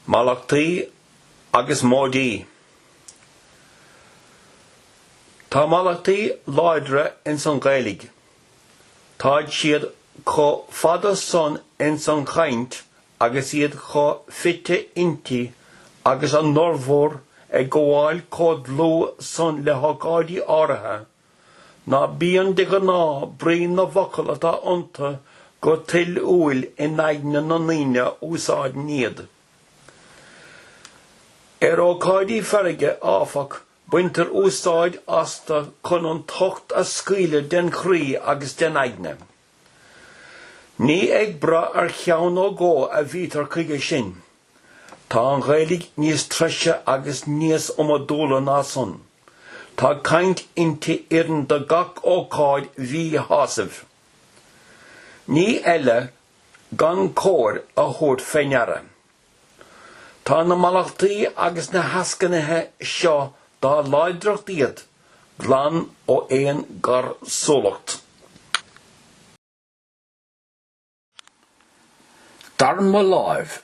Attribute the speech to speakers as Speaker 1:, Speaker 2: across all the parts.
Speaker 1: Mallachtai agus módí. Tá Mallachtai láidre in san Gaeilge. Táid siad cho fada son in san Cainte agus iad cho fitte inti agus an normhór gomháil cód lú son le hogáidí áirithe. Na bíon de go ná brín na bhocail atá ionta go til úil in aithne na naoine úsáid níad. Ócáidí ferige áfach buintear úsáid asta chun an tocht a scaoile den chrí agus den aithne. Ní ag bra ar cheann ó gó a bhítar chuige sin. Tá an Gaeilge níos treise agus níos omadóla ná son. Tá Cainte inti iarn de gach ócáid bhí hásamh. Ní eile gan cóir a thuairt féinneara. Tá na Mallachtai agus na hascanathe seo dá láidracht iad glan ó éon gar sólacht.
Speaker 2: Darma láimh.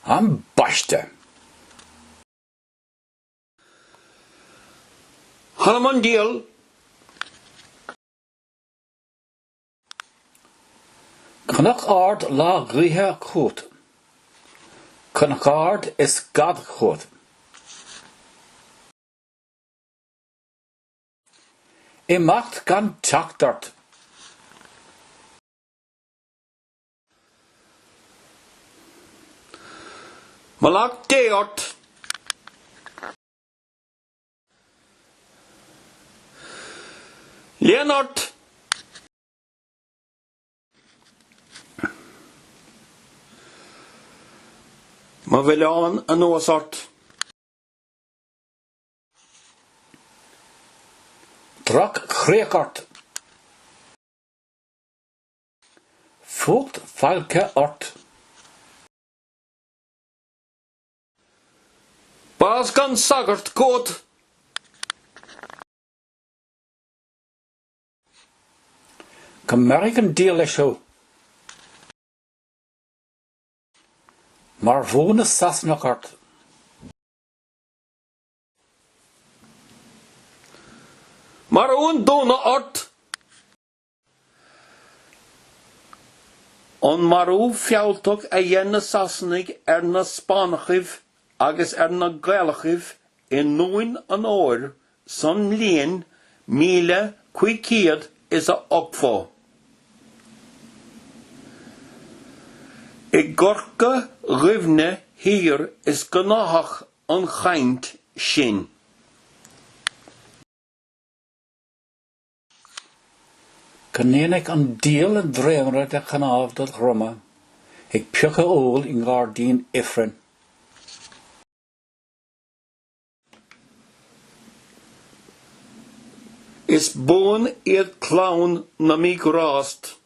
Speaker 2: An baiste.
Speaker 1: Hanam díal
Speaker 2: Cnach ard lá ghrithe chót. Cnach ard is gad chót. Imacht gan teachtart.
Speaker 1: Mallachtai ort. Leonard. Ma bhfuil an ósart.
Speaker 2: Drach chréachart. Fócht falke ort.
Speaker 1: Bás gan sagart cód.
Speaker 2: American deal show. Mar bhóna sasnachart.
Speaker 1: Mar ón dóna ort. On marú fialtach a dhéanna sasnig na Spánachibh agus na Gaelachibh in nóin an óir san mbliain Míle Buíochas is a ogfá. I gorca ghibhne hir is gnáthach an Cainte sin.
Speaker 2: Cnéanaigh an díal an dréimre de chanábh do Roma, ag peocha óil in Gárdín Ifrin.
Speaker 1: Is bón iad clán na mí grást.